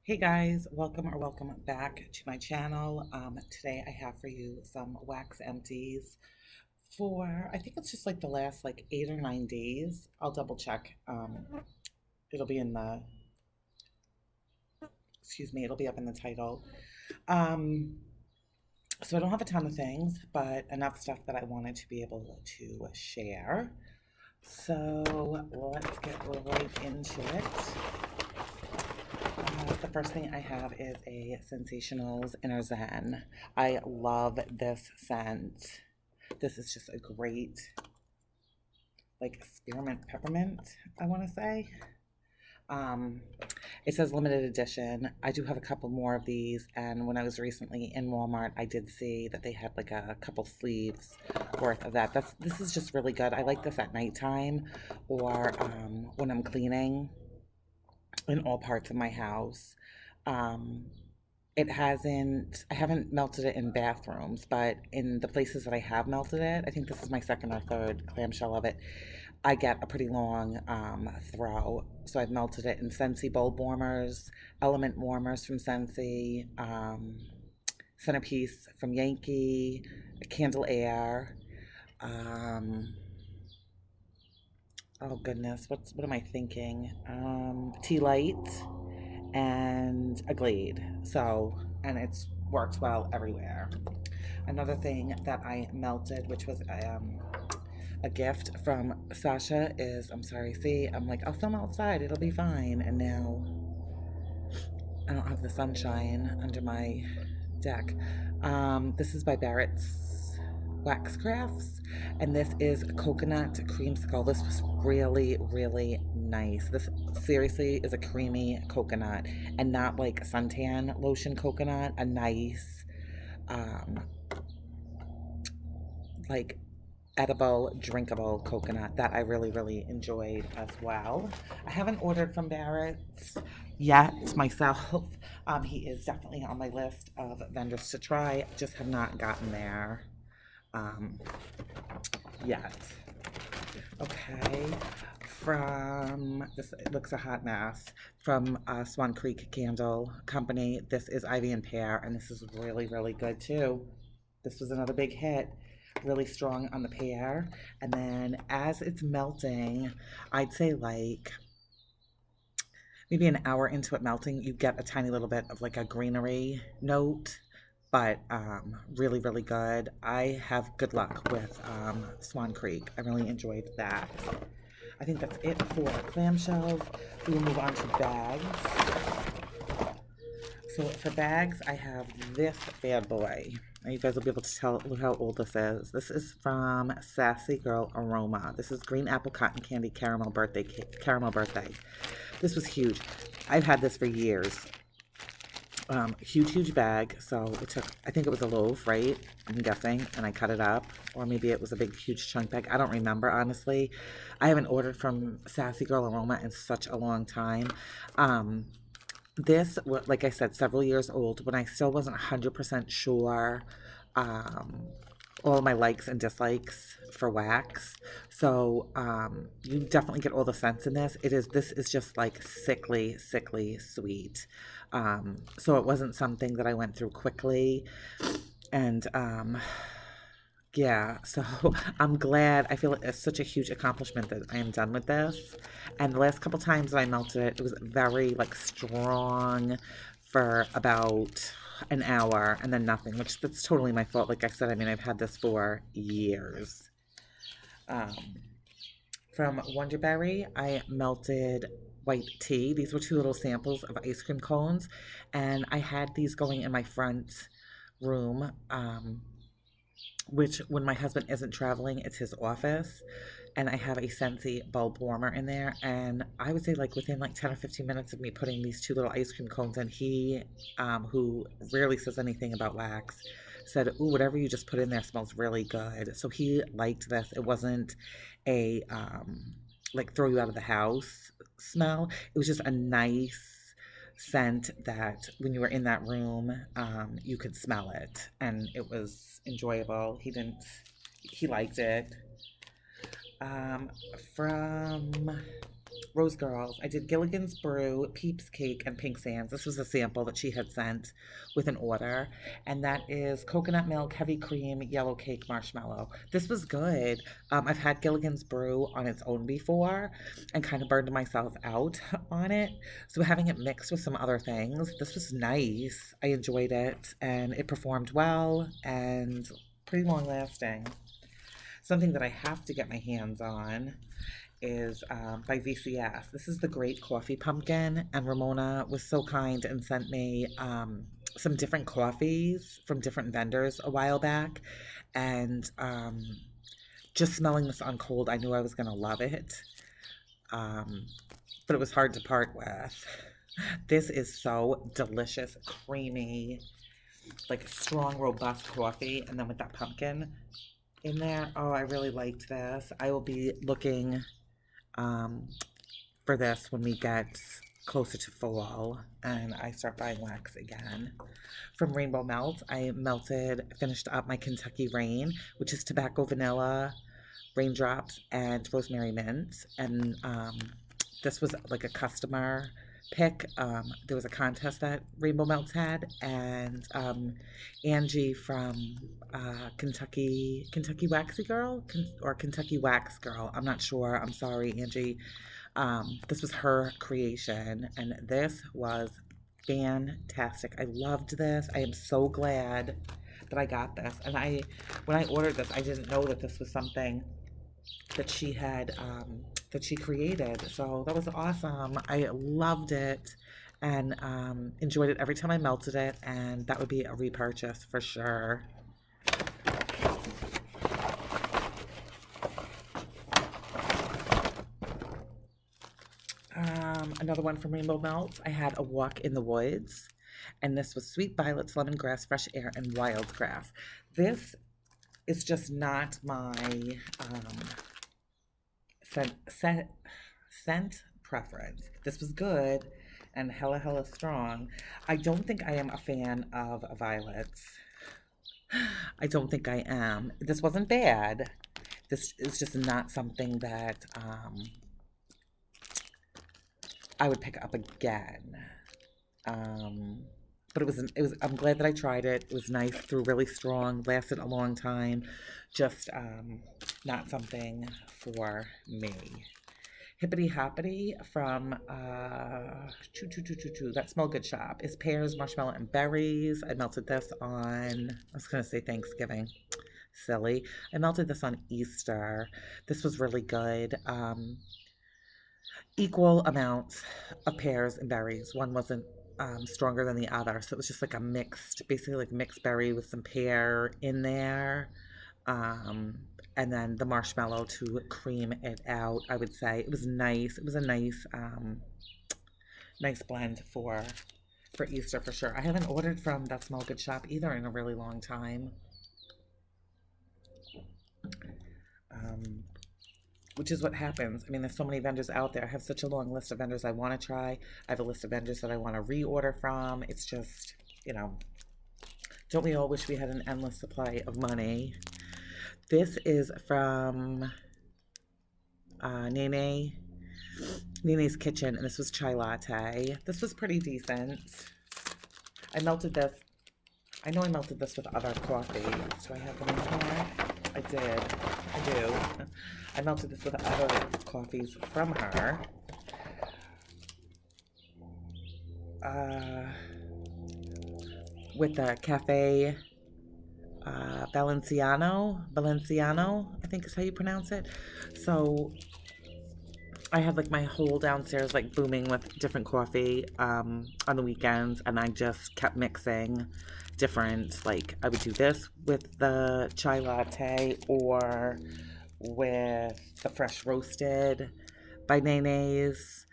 Hey guys, welcome back to my channel. Today I have for you some wax empties for, I think it's just like the last like 8 or 9 days. I'll double check. It'll be in the, excuse me, it'll be up in the title. Um, so I don't have a ton of things, but enough stuff that I wanted to be able to share. So let's get right into it. The first thing I have is a Sensationals Inner Zen. I love this scent. This is just a great, like, spearmint peppermint, I want to say. Um, it says limited edition. I do have a couple more of these, and when I was recently in Walmart, I did see that they had like a couple sleeves worth of that. This is just really good. I like this at nighttime or when I'm cleaning in all parts of my house. Um, I haven't melted it in bathrooms, but in the places that I have melted it, I think this is my second or third clamshell of it, I get a pretty long throw. So I've melted it in Scentsy bulb warmers, element warmers from Scentsy, centerpiece from Yankee, candle air. Um, oh goodness, what am I thinking? Tea light and a Glade. So, and it's worked well everywhere. Another thing that I melted, which was a gift from Sasha, is I'm sorry, see, I'm like, I'll film outside, it'll be fine. And now I don't have the sunshine under my deck. This is by Barrett's Wax Crafts, and this is coconut creamsicle. This was really, really nice. This seriously is a creamy coconut and not like suntan lotion coconut, a nice, um, like edible, drinkable coconut that I really, really enjoyed as well. I haven't ordered from Barrett's yet myself. He is definitely on my list of vendors to try. Just have not gotten there um, yet. Okay. From this, it looks a hot mess. From Swan Creek Candle Company. This is Ivy and Pear, and this is really, really good too. This was another big hit, really strong on the pear. And then as it's melting, I'd say like maybe an hour into it melting, you get a tiny little bit of like a greenery note, but really, really good. I have good luck with Swan Creek. I really enjoyed that. I think that's it for clamshells. We will move on to bags. So for bags, I have this bad boy. Now you guys will be able to tell how old this is. This is from Sassy Girl Aroma. This is green apple cotton candy caramel birthday. This was huge. I've had this for years. Huge bag. So it took, I think it was a loaf, right? I'm guessing, and I cut it up, or maybe it was a big, huge chunk bag. I don't remember honestly. I haven't ordered from Sassy Girl Aroma in such a long time. This, like I said, several years old when I still wasn't 100% sure um, all of my likes and dislikes for wax. So you definitely get all the scents in this. This is just like sickly sweet. So it wasn't something that I went through quickly. And yeah, so I'm glad. I feel it's such a huge accomplishment that I am done with this. And the last couple times that I melted it, it was very like strong for about an hour and then nothing, which that's totally my fault. Like I said, I mean, I've had this for years. Um, from Wonderberry, I melted white tea. These were two little samples of ice cream cones, and I had these going in my front room. Which when my husband isn't traveling, it's his office. And I have a Scentsy bulb warmer in there. And I would say like within like 10 or 15 minutes of me putting these two little ice cream cones in, he, who rarely says anything about wax, said, "Ooh, whatever you just put in there smells really good." So he liked this. It wasn't a like throw you out of the house smell. It was just a nice scent that when you were in that room, you could smell it, and it was enjoyable. He liked it. Um, from Rose Girls. I did Gilligan's Brew, Peeps Cake, and Pink Sands. This was a sample that she had sent with an order, and that is coconut milk, heavy cream, yellow cake, marshmallow. This was good. I've had Gilligan's Brew on its own before and kind of burned myself out on it. So having it mixed with some other things, this was nice. I enjoyed it, and it performed well and pretty long lasting. Something that I have to get my hands on is by VCS. This is the Great Coffee Pumpkin, and Ramona was so kind and sent me some different coffees from different vendors a while back. And just smelling this on cold, I knew I was going to love it. But it was hard to part with. This is so delicious, creamy, like strong, robust coffee, and then with that pumpkin in there. Oh, I really liked this. I will be looking for this when we get closer to fall and I start buying wax again. From Rainbow Melt, I finished up my Kentucky Rain, which is tobacco, vanilla, raindrops, and rosemary mint. And this was like a customer pick. There was a contest that Rainbow Melts had, and Angie from Kentucky Waxy Girl or Kentucky Wax Girl. I'm not sure. I'm sorry, Angie. This was her creation, and this was fantastic. I loved this. I am so glad that I got this. And when I ordered this, I didn't know that this was something that she had that she created. So that was awesome. I loved it and enjoyed it every time I melted it, and that would be a repurchase for sure. Another one from Rainbow Melt. I had a walk in the woods, and this was sweet violets, lemongrass, fresh air, and wild grass. This is just not my scent preference. This was good and hella strong. I don't think I am a fan of violets. I don't think I am. This wasn't bad. This is just not something that I would pick up again. But it was. I'm glad that I tried it. It was nice, threw really strong, lasted a long time. Just not something for me. Hippity Hoppity from that Smell Good shop is pears, marshmallow, and berries. I melted this on, I was gonna say Thanksgiving. Silly. I melted this on Easter. This was really good. Equal amounts of pears and berries. One wasn't stronger than the other, so it was just like a mixed, basically like mixed berry with some pear in there. And then the marshmallow to cream it out. I would say it was nice. It was a nice, nice blend for Easter for sure. I haven't ordered from that Small Good shop either in a really long time. Which is what happens. I mean, there's so many vendors out there. I have such a long list of vendors I want to try. I have a list of vendors that I want to reorder from. It's just, don't we all wish we had an endless supply of money? This is from Nene's Kitchen, and this was chai latte. This was pretty decent. I melted this. I know I melted this with other coffees. Do I have them in here? I did. I do. I melted this with other coffees from her. With the Cafe Valenciano, I think is how you pronounce it. So I had like my whole downstairs like booming with different coffee on the weekends, and I just kept mixing different, like I would do this with the chai latte or with the fresh roasted by Nene's.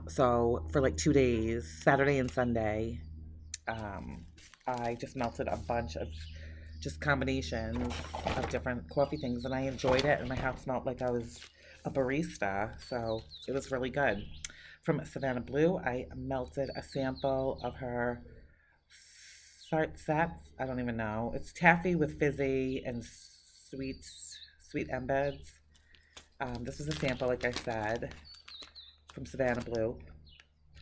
So for like 2 days, Saturday and Sunday, I just melted a bunch of just combinations of different coffee things, and I enjoyed it, and my house smelled like I was a barista, so it was really good. From Savannah Blue, I melted a sample of her sets. I don't even know. It's taffy with fizzy and sweet embeds. This was a sample, like I said, from Savannah Blue.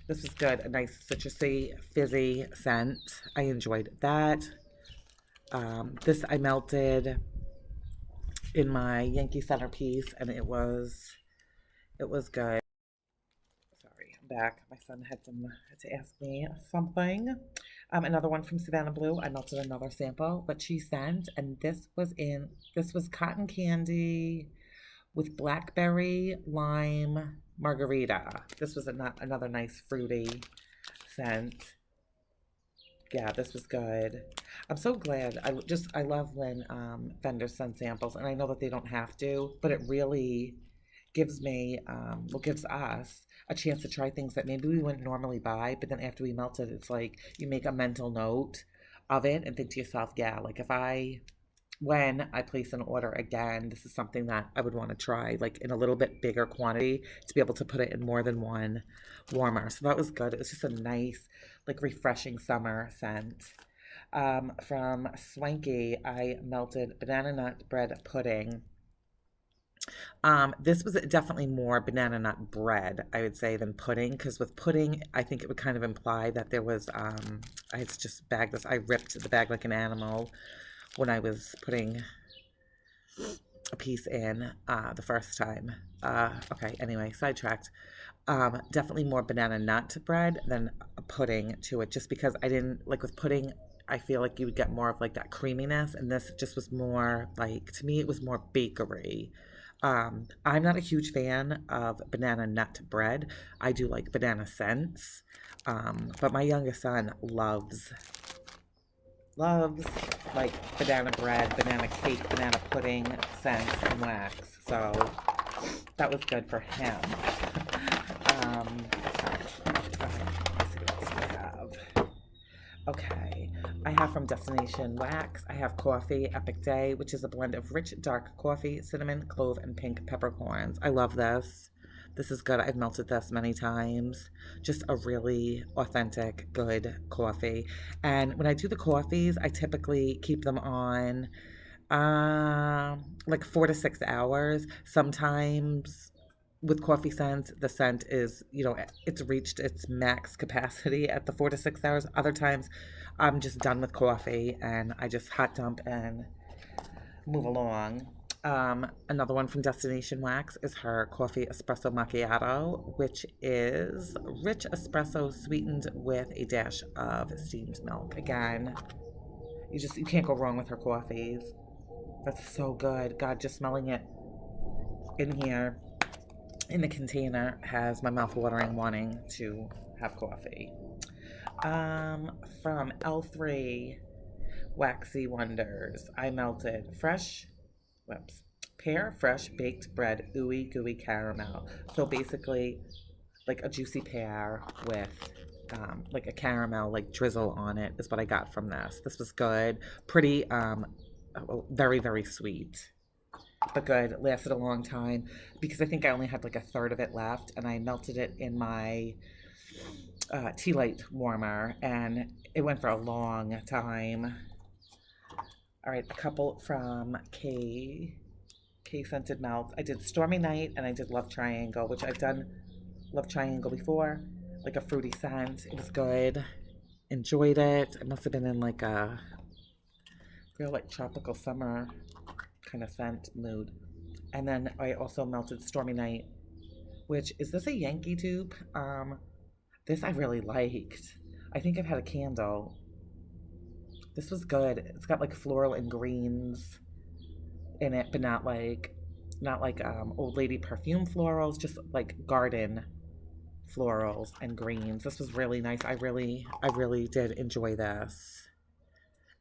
This was good. A nice citrusy, fizzy scent. I enjoyed that. This I melted in my Yankee centerpiece, and it was good. Sorry, I'm back. My son had to ask me something. Another one from Savannah Blue. I melted another sample, but she sent, and this was cotton candy with blackberry lime margarita. This was another nice fruity scent. Yeah, this was good. I'm so glad. I love when vendors send samples, and I know that they don't have to, but it really gives us a chance to try things that maybe we wouldn't normally buy, but then after we melt it, it's like you make a mental note of it and think to yourself, yeah, like when I place an order again, this is something that I would want to try, like in a little bit bigger quantity to be able to put it in more than one warmer. So that was good. It was just a nice, like refreshing summer scent. From Swanky, I melted banana nut bread pudding. This was definitely more banana nut bread, I would say, than pudding, because with pudding, I think it would kind of imply that there was, I had to just bag this. I ripped the bag like an animal when I was putting a piece in the first time. Okay, anyway, sidetracked. Definitely more banana nut bread than a pudding to it, just because I didn't like with pudding. I feel like you would get more of like that creaminess, and this just was more like, to me, it was more bakery. I'm not a huge fan of banana nut bread. I do like banana scents, but my youngest son loves like banana bread, banana cake, banana pudding, scents, and wax. So that was good for him. Let's see what else we have. Okay, I have from Destination Wax, I have coffee, Epic Day, which is a blend of rich dark coffee, cinnamon, clove, and pink peppercorns. I love this. This is good. I've melted this many times. Just a really authentic, good coffee. And when I do the coffees, I typically keep them on like 4 to 6 hours. Sometimes with coffee scents, the scent is, it's reached its max capacity at the 4 to 6 hours. Other times, I'm just done with coffee and I just hot dump and move along. Another one from Destination Wax is her coffee espresso macchiato, which is rich espresso sweetened with a dash of steamed milk. Again, you can't go wrong with her coffees. That's so good. God, just smelling it in here in the container has my mouth watering, wanting to have coffee. From L3 Waxy Wonders, I melted pear fresh baked bread, ooey gooey caramel. So basically, like a juicy pear with like a caramel like drizzle on it is what I got from this. This was good, pretty very very sweet, but good. It lasted a long time because I think I only had like a third of it left, and I melted it in my tea light warmer, and it went for a long time. All right, a couple from K Scented Mouth. I did Stormy Night and I did Love Triangle, which I've done Love Triangle before, like a fruity scent. It was good. Enjoyed it. It must have been in like a real like tropical summer kind of scent mood. And then I also melted Stormy Night, which is this a Yankee dupe? This I really liked. I think I've had a candle. This was good. It's got like floral and greens in it, but not like old lady perfume florals, just like garden florals and greens. This was really nice. I really did enjoy this.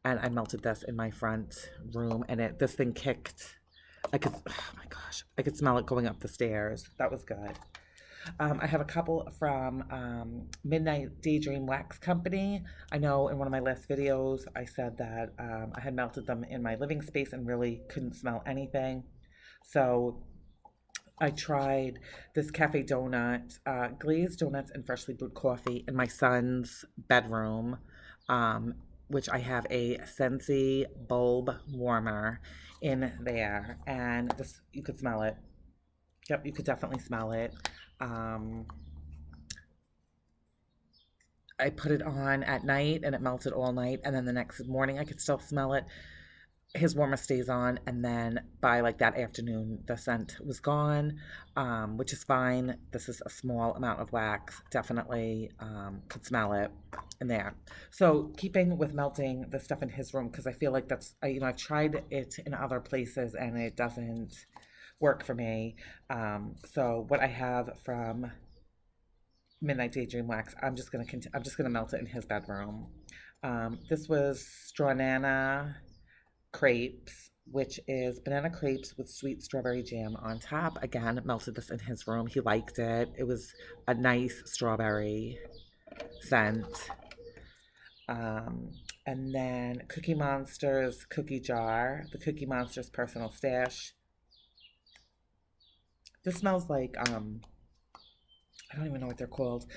And I melted this in my front room, and this thing kicked. Oh my gosh, I could smell it going up the stairs. That was good. I have a couple from Midnight Daydream Wax Company. I know in one of my last videos I said that I had melted them in my living space and really couldn't smell anything. So I tried this cafe donut, glazed donuts and freshly brewed coffee in my son's bedroom, which I have a Scentsy bulb warmer in there, and this, you could smell it. Yep, you could definitely smell it. Um, I put it on at night and it melted all night, and then the next morning I could still smell it. His warmer stays on, and then by like that afternoon the scent was gone, which is fine. This is a small amount of wax, definitely could smell it in there. So keeping with melting the stuff in his room, because I feel like I've tried it in other places and it doesn't work for me. So what I have from Midnight Daydream Wax, I'm just gonna melt it in his bedroom. This was Stronana crepes, which is banana crepes with sweet strawberry jam on top. Again, melted this in his room. He liked it. It was a nice strawberry scent. Um, and then Cookie Monster's cookie jar, the Cookie Monster's personal stash. This smells like I don't even know what they're called.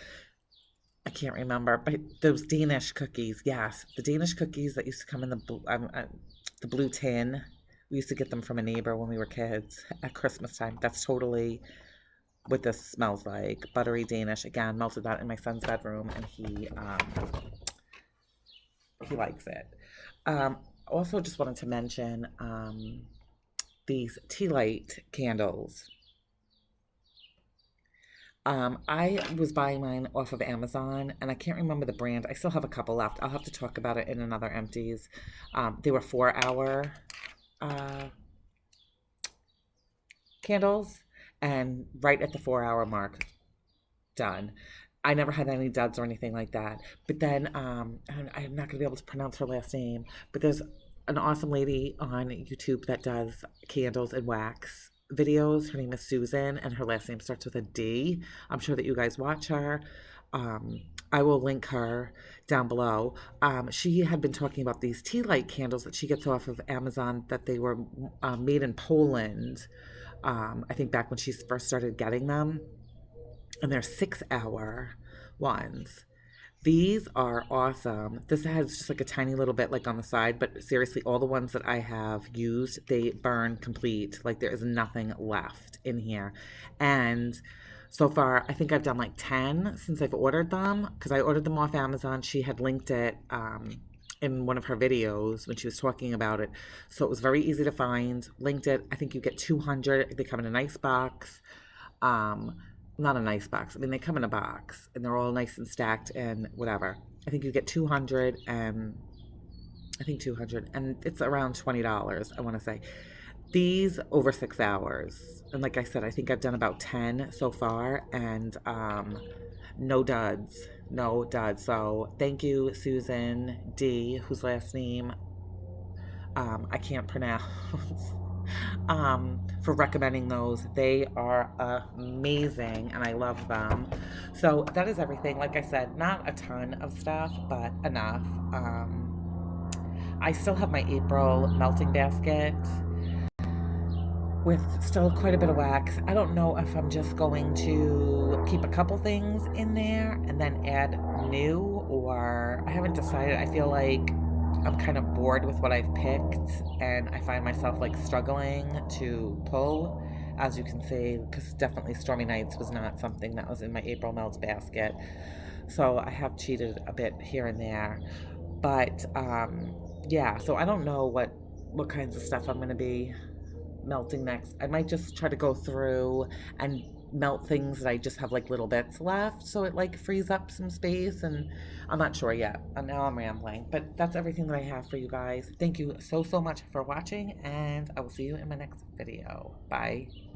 I can't remember, but those Danish cookies, yes, the Danish cookies that used to come in the blue tin. We used to get them from a neighbor when we were kids at Christmas time. That's totally what this smells like. Buttery Danish. Again, melted that in my son's bedroom, and he likes it. Also, just wanted to mention these tea light candles. I was buying mine off of Amazon, and I can't remember the brand. I still have a couple left. I'll have to talk about it in another empties. They were 4 hour candles, and right at the 4 hour mark, done. I never had any duds or anything like that. But then, and I'm not going to be able to pronounce her last name, but there's an awesome lady on YouTube that does candles and wax videos. Her name is Susan, and her last name starts with a D. I'm sure that you guys watch her. I will link her down below. She had been talking about these tea light candles that she gets off of Amazon, that they were made in Poland. I think back when she first started getting them, and they're 6 hour ones. These are awesome. This has just like a tiny little bit like on the side, but seriously, all the ones that I have used, they burn complete. Like there is nothing left in here. And so far, I think I've done like 10 since I've ordered them, because I ordered them off Amazon. She had linked it in one of her videos when she was talking about it. So it was very easy to find. Linked it. I think you get 200. They come in a nice box. Not a nice box. I mean, they come in a box and they're all nice and stacked and whatever. I think you get 200, and I think 200, and it's around $20, I want to say. These over 6 hours. And like I said, I think I've done about 10 so far, and no duds. No duds. So thank you, Susan D, whose last name I can't pronounce. For recommending those. They are amazing and I love them. So that is everything. Like I said, not a ton of stuff, but enough. I still have my April melting basket with still quite a bit of wax. I don't know if I'm just going to keep a couple things in there and then add new, or I haven't decided. I feel like I'm kind of bored with what I've picked, and I find myself like struggling to pull, as you can see, because definitely Stormy Nights was not something that was in my April melts basket. So I have cheated a bit here and there, but yeah. So I don't know what kinds of stuff I'm gonna be melting next. I might just try to go through and melt things that I just have like little bits left, so it like frees up some space, and I'm not sure yet. And now I'm rambling, but that's everything that I have for you guys. Thank you so much for watching, and I will see you in my next video. Bye.